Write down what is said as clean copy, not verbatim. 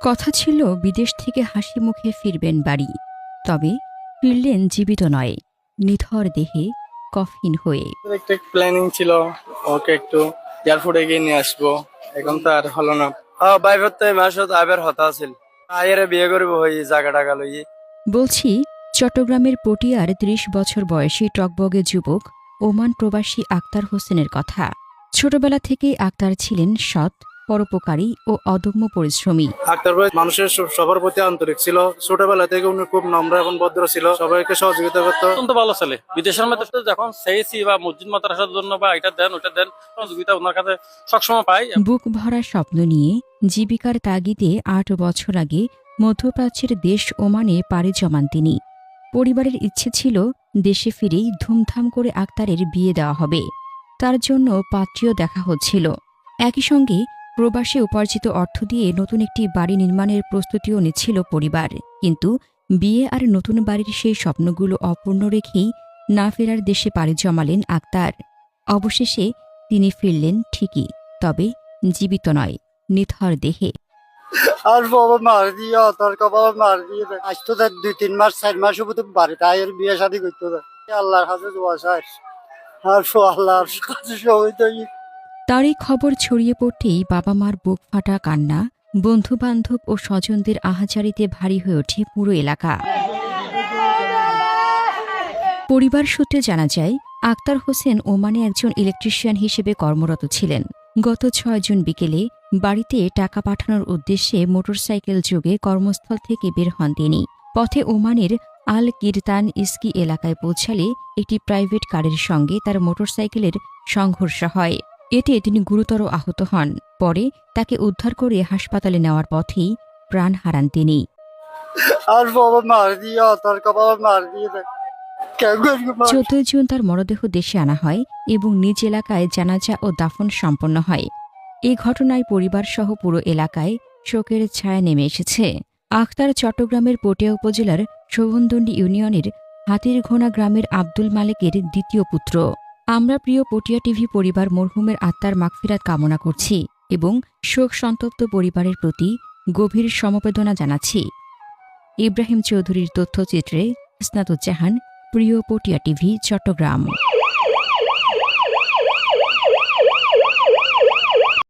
কথা ছিল বিদেশ থেকে হাসি মুখে ফিরবেন বাড়ি, তবে ফিরলেন জীবিত নয়, নিথর দেহে কফিন হয়ে। একটা প্ল্যানিং ছিল ওকে একটু এয়ারপোর্টে গিয়ে নিয়ে আসবো, এখন তো আর হলো না। বাইরে তো মাসত আবার হতা আছিল, আয়ের বিয়ে করবো ওই জায়গা টাকা লইয়ে। বলছি চট্টগ্রামের পটিয়ার ৩০ বছর বয়সী টকবগে যুবক ওমান প্রবাসী আক্তার হোসেনের কথা। ছোটবেলা থেকেই আক্তার ছিলেন সৎ, পরোপকারী ও অদম্য পরিশ্রমী। আক্তার ভাই মানুষের সবার প্রতি আন্তরিক ছিল। ছোটবেলা থেকে উনি খুব নম্র এবং ভদ্র ছিল, সবাইকে সহযোগিতা করতো। অত্যন্ত ভালো ছেলে। বিদেশের মধ্যে যখন সেইছি বা মসজিদ মাদ্রাসার জন্য বা এটা দেন ওটা দেন, সহযোগিতা ওনার কাছে সবসময় পাই। বুক ভরা স্বপ্ন নিয়ে জীবিকার তাগিদে ৮ বছর আগে মধ্যপ্রাচ্যের দেশ ওমানে পাড়ি জমান তিনি। পরিবারের ইচ্ছে ছিল দেশে ফিরেই ধুমধাম করে আক্তারের বিয়ে দেওয়া হবে। তার জন্য পাত্রীও দেখা হচ্ছিল। একই সঙ্গে প্রবাসে উপার্জিত অর্থ দিয়ে নতুন একটি বাড়ি নির্মাণের প্রস্তুতিও নিচ্ছিল পরিবার। কিন্তু বিয়ে আর নতুন বাড়ির সেই স্বপ্নগুলো অপূর্ণ রেখেই না ফেরার দেশে পাড়ি জমালেন আক্তার। অবশেষে তিনি ফিরলেন ঠিকই, তবে জীবিত নয়, নিথর দেহে। আর বাবা মার দিয়ে তার বাবা মার দিয়ে আজ তো ২-৩ মাস ৪ মাস তো বাড়িতে আয়ের বিয়ে শাদী করতে আল্লাহর কাছে দোয়া চাই। আর আল্লাহর কাছে সহিত তার এই খবর ছড়িয়ে পড়তেই বাবা মার বুক ফাটা কান্না, বন্ধুবান্ধব ও স্বজনদের আহাজারিতে ভারী হয়ে ওঠে পুরো এলাকা। পরিবার সূত্রে জানা যায়, আক্তার হোসেন ওমানে একজন ইলেকট্রিশিয়ান হিসেবে কর্মরত ছিলেন। গত ৬ জুন বিকেলে বাড়িতে টাকা পাঠানোর উদ্দেশ্যে মোটরসাইকেল যোগে কর্মস্থল থেকে বের হন তিনি। পথে ওমানের আল কিরতান ইস্কি এলাকায় পৌঁছালে একটি প্রাইভেট কারের সঙ্গে তার মোটরসাইকেলের সংঘর্ষ হয়। এতে তিনি গুরুতর আহত হন। পরে তাকে উদ্ধার করে হাসপাতালে নেওয়ার পথেই প্রাণ হারান তিনি। আর বাবা মার দিয়ে তার বাবা মার দিয়ে ১৪ জুন তার মরদেহ দেশে আনা হয় এবং নিজ এলাকায় জানাজা ও দাফন সম্পন্ন হয়। এই ঘটনায় পরিবারসহ পুরো এলাকায় শোকের ছায়া নেমে এসেছে। আক্তার চট্টগ্রামের পটিয়া উপজেলার শোভনদণ্ডী ইউনিয়নের হাতিরঘোনা গ্রামের আব্দুল মালেকের দ্বিতীয় পুত্র। আমরা প্রিয় পটিয়া টিভি পরিবার মরহুমের আত্মার মাগফিরাত কামনা করছি এবং শোক সন্তপ্ত পরিবারের প্রতি গভীর সমবেদনা জানাচ্ছি। ইব্রাহিম চৌধুরীর তথ্যচিত্রে ইসনাতুজ্জাহান, প্রিয় পটিয়া টিভি, চট্টগ্রাম।